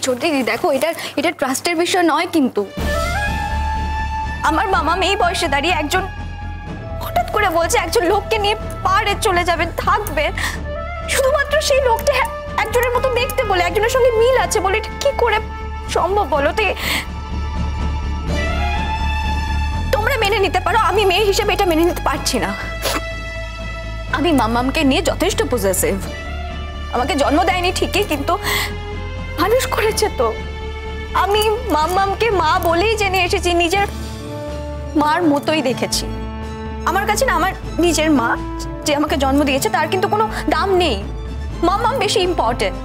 ছোট দিদি দেখো, এটা ট্রাস্টের বিষয় নয়, কিন্তু আমার মামা এই বয়সে দাঁড়িয়ে একজন হঠাৎ করে বলছে একজন লোককে নিয়ে পাহাড়ে চলে যাবেন, থাকবেন, শুধুমাত্র সেই লোকটা একজনের মতো দেখতে বলে, একজনের সঙ্গে মিল আছে বলে, এটা কি করে সম্ভব বলো? তোমরা মেনে নিতে পারো, আমি মেয়ে হিসেবে এটা মেনে নিতে পারছি না। আমি মামামকে নিয়ে যথেষ্ট পজেসিভ। আমাকে জন্ম দেয়নি ঠিকই, কিন্তু মানুষ করেছে তো। আমি মামামকে মা বলেই জেনে এসেছি, নিজের মার মতোই দেখেছি। আমার কাছে না আমার নিজের মা যে আমাকে জন্ম দিয়েছে তার কিন্তু কোনো দাম নেই, মামাম বেশি ইম্পর্টেন্ট।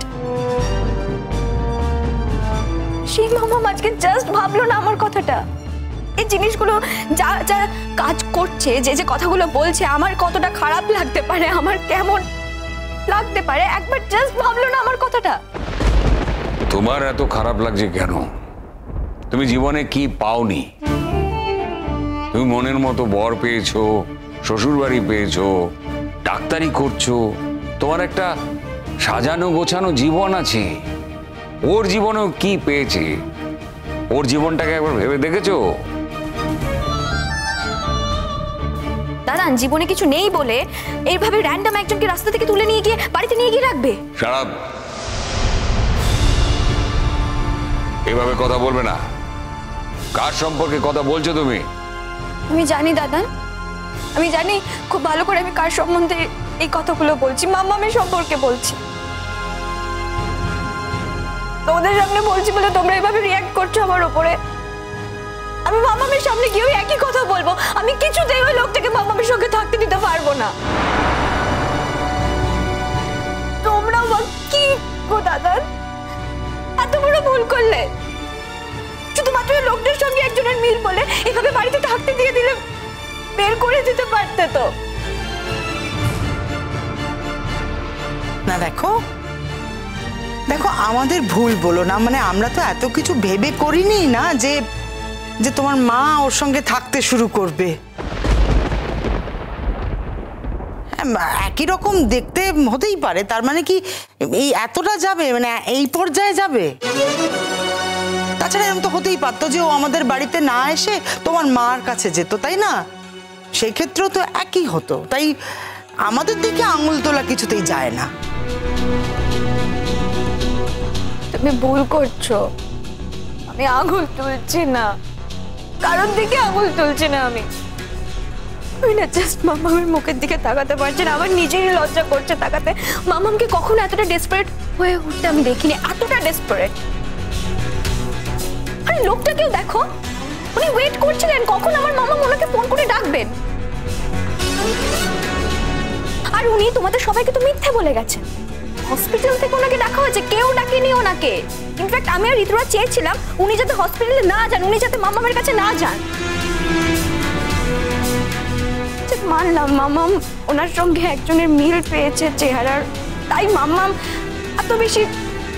সেই মামাম আজকে জাস্ট ভাবলো না আমার কথাটা। এই জিনিসগুলো যা যা কাজ করছে, যে কথাগুলো বলছে, আমার কতটা খারাপ লাগতে পারে, আমার কেমন লাগতে পারে, একবার জাস্ট ভাবলো না আমার কথাটা। তোমার এত খারাপ লাগছে কেন? তুমি জীবনে কি পাওনি? তুমি মনের মতো বর পেয়েছো, শ্বশুর বাড়ি পেয়েছো, ডাক্তারি করছো, তোমার একটা সাজানো গোছানো জীবন আছে। ওর জীবনেও কি পেয়েছে? ওর জীবনটাকে একবার ভেবে দেখেছো? দাদা, জীবনে কিছু নেই বলে এইভাবে র্যান্ডম একজনকে রাস্তা থেকে তুলে নিয়ে গিয়ে বাড়িতে নিয়ে গিয়ে রাখবে? Shut up! এভাবে কথা বলবে না। কার সম্পর্কে কথা বলছো তুমি? আমি জানি দাদা, আমি জানি খুব ভালো করে আমি কার সম্বন্ধে এই কথাগুলো বলছি। মামামের সম্পর্কে বলছি। তোমাদের সামনে বলছি বলে তোমরা এভাবে রিঅ্যাক্ট করছো আমার উপরে। আমি মামামের সামনে গিয়েও একই কথা বলবো। আমি কিছুতেই ওই লোকটাকে মামামের সঙ্গে থাকতে দিতে পারবো না। তোমরাও কি গো দাদা, এত বড় ভুল করলে? শুধুমাত্র লোকটার সঙ্গে একজনের মিল বলে এভাবে বাড়িতে থাকতে দিয়ে দিলে বের করে দিতে পারতে তো। না দেখো দেখো, আমাদের ভুল বলো না, মানে আমরা তো এত কিছু ভেবে করিনি না যে যে তোমার মা ওর সঙ্গে থাকতে শুরু করবে। একই রকম দেখতে হতেই পারে, তার মানে কি এই এতটা যাবে, মানে এই পর্যায়ে যাবে? তাছাড়া এরকম তো হতেই পারতো যে ও আমাদের বাড়িতে না এসে তোমার মার কাছে যেত, তাই না? সেই ক্ষেত্রেও তো একই হতো। তাই আমাদের দিকে আঙুল তোলা কিছুতেই যায় না। তুমি ভুল করছো। আমি আঙুল তুলছি না, কারণ দিকে আঙুল তুলছি না। আমি না জাস্ট মামামের মুখের দিকে তাকাতে পারছি না। আমার নিজেরই লজ্জা করছে তাকাতে। মামামকে কখনো এতটা ডেসপারেট হয়ে উঠতে আমি দেখিনি, এতটা ডেসপারেট। আরে লোকটাকেও দেখো, উনি ওয়েট করছিলেন কখন আমার মামাম ওনাকে ফোন করে ডাকবেন। আর উনি তোমাদের সবাইকে তো মিথ্যে বলে গেছেন। হসপিটাল থেকে ওনাকে ডাকা হয়েছে, কেউ ডাকেনি ওনাকে। ইনফ্যাক্ট আমি আর ঋতুরা চেয়েছিলাম উনি যাতে হসপিটালে না যান, উনি যাতে মামামের কাছে না যান। মানলাম মামাম ওনার সঙ্গে একজনের মিল পেয়েছে চেহারার, তাই মামাম এত বেশি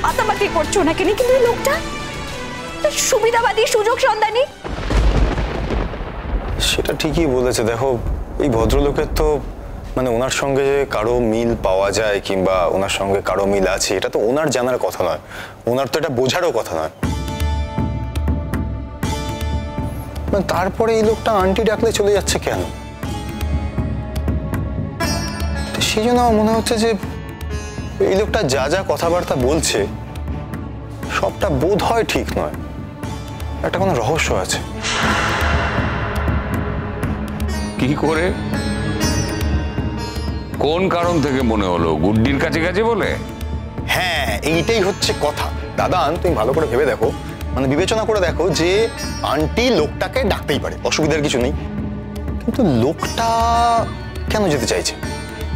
পাতাপাতি করছে ওনাকে নিয়ে। কিন্তু লোকটা সুবিধাবাদী, সুযোগ সন্ধানী। সেটা ঠিকই বলেছে। দেখো, এই ভদ্রলোকের তো মানে ওনার সঙ্গে যে কারো মিল পাওয়া যায় কিংবা ওনার সঙ্গে কারো মিল আছে, এটা তো ওনার জানার কথা নয়, ওনার তো এটা বোঝারও কথা নয়। তারপরে এই লোকটা আন্টি ডাকলে চলে যাচ্ছে কেন? সেই জন্য আমার মনে হচ্ছে যে এই লোকটা যা যা কথাবার্তা বলছে সবটা বোধ হয় ঠিক নয়, একটা কোনো রহস্য আছে। কি করে, কোন কারণ থেকে মনে হলো? গুড্ডির কাছে গেছে বলে? হ্যাঁ, এইটাই হচ্ছে কথা। দাদা, তুমি ভালো করে ভেবে দেখো, মানে বিবেচনা করে দেখো যে আন্টি লোকটাকে ডাকতেই পারে, অসুবিধার কিছু নেই, কিন্তু লোকটা কেন যেতে চাইছে?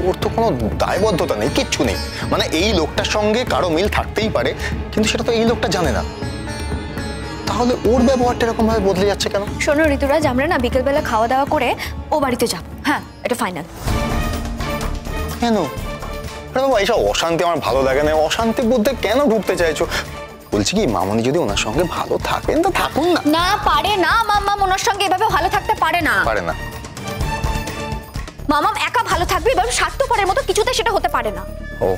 ওর তো কোনো দায়বদ্ধতা নেই, কিচ্ছু নেই। মানে এই লোকটার সঙ্গে কারো মিল থাকতেই পারে, কিন্তু সেটা তো এই লোকটা জানে না। তাহলে ওর ব্যবহারটা এরকম ভাবে বদলে যাচ্ছে কেন? শোনো ঋতুরাজ, আমরা না বিকেলবেলা খাওয়া দাওয়া করে ও বাড়িতে যাব। হ্যাঁ, এটা ফাইনাল। কেন? এইসব অশান্তি আমার ভালো লাগে না। অশান্তি বুদ্ধে কেন ঢুকতে চাইছো? বলছি কি, মামনি যদি ওনার সঙ্গে ভালো থাকেন তো থাকুন না। না পারে না, মামাম ওনার সঙ্গে এভাবে ভালো থাকতে পারে না। পারে না? মামাম একা ভালো থাকবে এভাবে স্বার্থপরের মতো কিছুতে, সেটা হতে পারে না। ও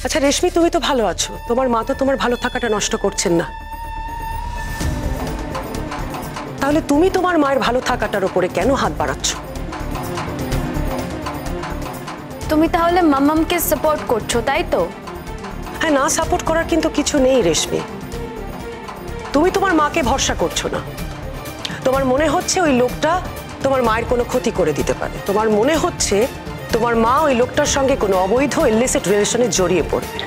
আচ্ছা রেশমি, তুমি তো ভালো আছো, তোমার মা তো তোমার ভালো থাকাটা নষ্ট করছেন না, তাহলে তুমি তোমার মায়ের ভালো থাকাটার উপরে কেন হাত বাড়াচ্ছ? তুমি তাহলে মাম্মামকে সাপোর্ট করছো, তাই তো? হ্যাঁ, না সাপোর্ট করার কিন্তু কিছু নেই রেশমি। তুমি তোমার মাকে ভরসা করছো না, তোমার মনে হচ্ছে ওই লোকটা তোমার মায়ের কোনো ক্ষতি করে দিতে পারে, তোমার মনে হচ্ছে তোমার মা ওই লোকটার সঙ্গে কোনো অবৈধ ইলিসিট রিলেশনে জড়িয়ে পড়বে।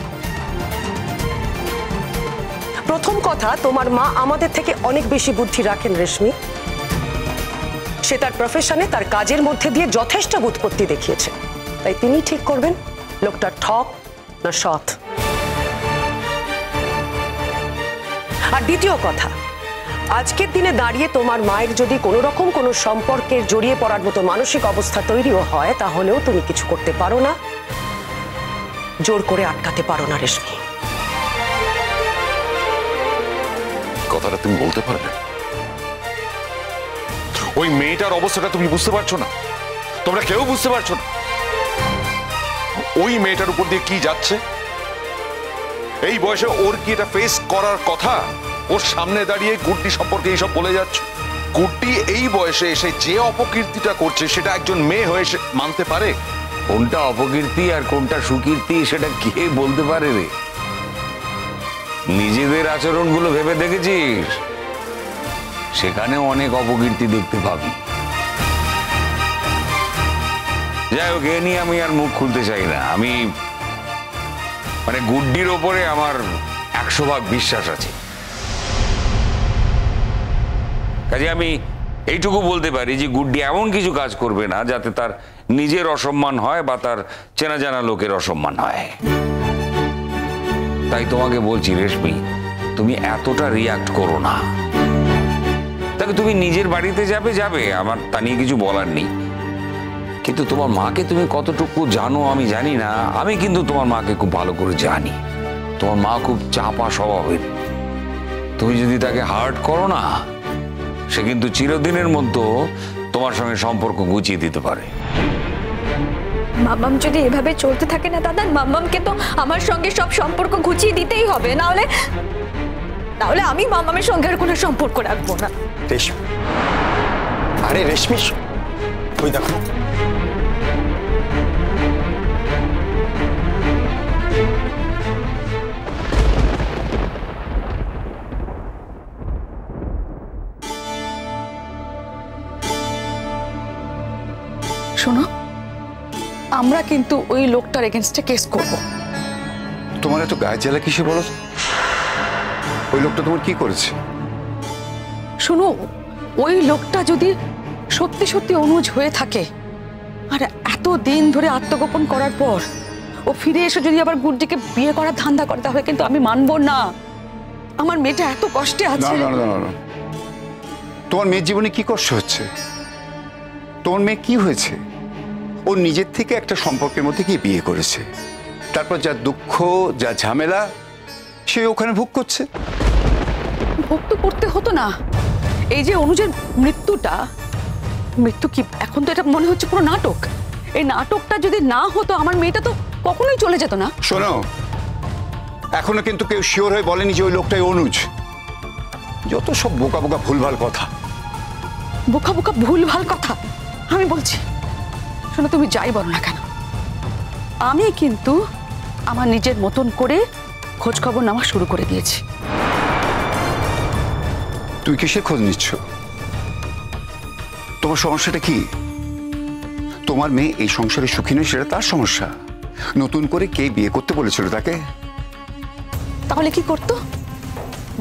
প্রথম কথা, তোমার মা আমাদের থেকে অনেক বেশি বুদ্ধি রাখেন রেশমি। সে তার প্রফেশনে, তার কাজের মধ্যে দিয়ে যথেষ্ট বুৎপত্তি দেখিয়েছে, তাই তিনি ঠিক করবেন লোকটা ঠক না সৎ। আর দ্বিতীয় কথা, আজকের দিনে দাঁড়িয়ে তোমার মায়ের যদি কোনো রকম কোনো সম্পর্কের জড়িয়ে পড়ার মতো মানসিক অবস্থা তৈরিও হয়, তাহলেও তুমি কিছু করতে পারো না, জোর করে আটকাতে পারো না রেশমি। কথাটা তুমি বলতে পারবে? ওই মেয়েটার অবস্থাটা তুমি বুঝতে পারছো না? তোমরা কেউ বুঝতে পারছো না ওই মেয়েটার উপর দিয়ে কি যাচ্ছে? এই বয়সে ওর কি এটা ফেস করার কথা? ওর সামনে দাঁড়িয়ে গুড্ডি সম্পর্কে এইসব বলে যাচ্ছে। গুড্ডি এই বয়সে এসে যে অপকীর্তিটা করছে সেটা একজন মেয়ে হয়ে মানতে পারে? কোনটা অপকীর্তি আর কোনটা সুকীর্তি সেটা কে বলতে পারে রে? নিজেদের আচরণগুলো ভেবে দেখেছিস? সেখানে অনেক অপকীর্তি দেখতে পাবি। যাই হোক, এ নিয়ে আমি আর মুখ খুলতে চাই না। আমি মানে গুড্ডির ওপরে আমার 100% বিশ্বাস আছে। কাজে আমি এইটুকু বলতে পারি যে গুড্ডি এমন কিছু কাজ করবে না যাতে তার নিজের অসম্মান হয় বা তার চেনা জানা লোকের অসম্মান হয়। তাই তোমাকে বলছি রেশমি, তুমি এতটা রিয়াক্ট করো না। তাকে তুমি নিজের বাড়িতে যাবে, আমার তা নিয়ে কিছু বলার নেই, কিন্তু তোমার মাকে তুমি কতটুকু জানো আমি জানি না। আমি কিন্তু তোমার মাকে খুব ভালো করে জানি। তোমার মা খুব চাপা স্বভাবের। তুমি যদি তাকে হার্ট করো না, সে কিন্তু চিরদিনের মধ্যে তোমার সঙ্গে সম্পর্ক গুছিয়ে দিতে পারে। মাম্মাম যদি এভাবে চলতে থাকে না দাদা, মাম্মামকে তো আমার সঙ্গে সব সম্পর্ক গুছিয়ে দিতেই হবে, নাহলে আমি মাম্মামের সঙ্গে আর কোনো সম্পর্ক রাখবো না। রেশমি, আরে রেশমি, ওই দেখো, শোনো, আমরা কিন্তু ওই লোকটার এগেনস্টে কেস করব। তোমার এত গায়ে জ্বালা কিসে বলো? ওই লোকটা তোমার কি করেছে? শোনো, ওই লোকটা যদি সত্যি সত্যি অনুজ হয়ে থাকে আর এত দিন ধরে আত্মগোপন করার পর ও ফিরে এসে যদি আবার গুড্ডিকে বিয়ে করার ধান্দা করে, তাহলে কিন্তু আমি মানবো না। আমার মেয়েটা এত কষ্টে আছে। না না না, তোমার মেয়ের জীবনে কি কষ্ট হচ্ছে? তোমার মেয়ে কি হয়েছে? ও নিজের থেকে একটা সম্পর্কের মধ্যে গিয়ে বিয়ে করেছে, তারপর যা দুঃখ যা ঝামেলা সে ওখানে ভোগ করছে। ভোগ তো করতে হতো না। এই যে অনুজের মৃত্যু কি এখন তো এটা মনে হচ্ছে পুরো নাটক। এই নাটকটা যদি না হতো, আমার মেয়েটা তো কখনোই চলে যেত না। শোনো, এখনো কিন্তু কেউ শিওর হয়ে বলেনি যে ওই লোকটাই অনুজ। যত সব বোকা বোকা ভুলভাল কথা। বোকা বোকা ভুলভাল কথা আমি বলছি? শোনো, তুমি যাই বলো না কেন, আমি কিন্তু আমার নিজের মতন করে খোঁজ খবর নেওয়া শুরু করে দিয়েছি। তুই কিসের খোঁজ নিচ্ছ? তোমার সমস্যাটা কি? তোমার মেয়ে এই সংসারে সুখী নয়, সেটা তার সমস্যা। নতুন করে কে বিয়ে করতে বলেছিল তাকে? তাহলে কি করতো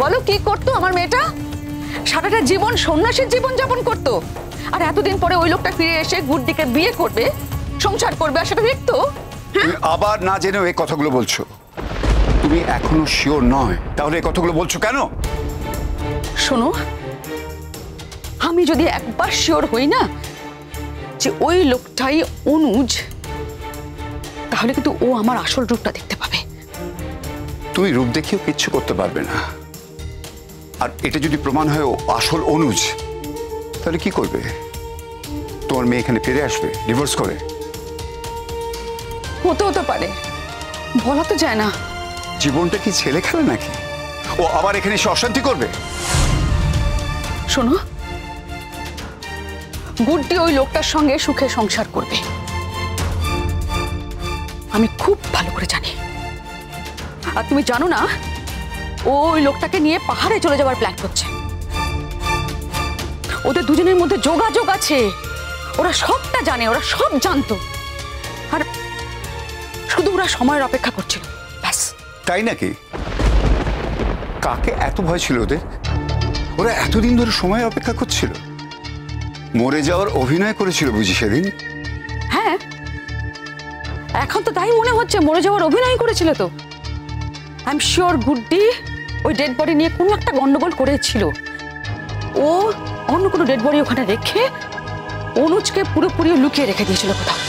বলো? কি করতো আমার মেয়েটা? সারাটা জীবন সন্ন্যাসীর জীবন যাপন করতো, আর এতদিন পরে ওই লোকটা ফিরে এসে গুড্ডিকে বিয়ে করবে, সংসার করবে, আর সেটা দেখতো। তুমি আবার না জেনেও এই কথাগুলো বলছো। তুমি এখনো শিওর নয়, তাহলে এই কথাগুলো বলছো কেন? শোনো, আমি যদি একবার শিওর হই না যে ওই লোকটাই অনুজ, তাহলে কিন্তু ও আমার আসল রূপটা দেখতে পাবে। তুমি রূপ দেখিও কিচ্ছু করতে পারবে না। আর এটা যদি প্রমাণ হয় ও আসল অনুজ, তাহলে কি করবে? তোমার মেয়ে এখানে ফিরে আসবে ডিভোর্স করে? হতে পারে, বলা তো যায় না। জীবনটা কি ছেলে খেলে নাকি? ও আবার এখানে এসে অশান্তি করবে? শোনো, গুড্ডি ওই লোকটার সঙ্গে সুখে সংসার করবে, আমি খুব ভালো করে জানি। আর তুমি জানো না, ও ওই লোকটাকে নিয়ে পাহাড়ে চলে যাওয়ার প্ল্যান করছে। ওদের দুজনের মধ্যে যোগাযোগ আছে, ওরা সবটা জানে, ওরা সব জানতো, আর শুধু ওরা সময়ের অপেক্ষা করছিল, ব্যাস। তাই নাকি? কাকে এত ভয় ছিল ওদের? ওরা এতদিন ধরে সময় অপেক্ষা করছিল, মরে যাওয়ার অভিনয় করেছিল বুঝি সেদিন? হ্যাঁ, এখন তো তাই মনে হচ্ছে মরে যাওয়ার অভিনয় করেছিল। তো আই এম শিওর গুড্ডি ওই ডেড বডি নিয়ে কোনো একটা গন্ডগোল করেছিল। ও অন্য কোনো ডেড বডি ওখানে রেখে অনুজকে পুরোপুরি লুকিয়ে রেখে দিয়েছিল কোথাও।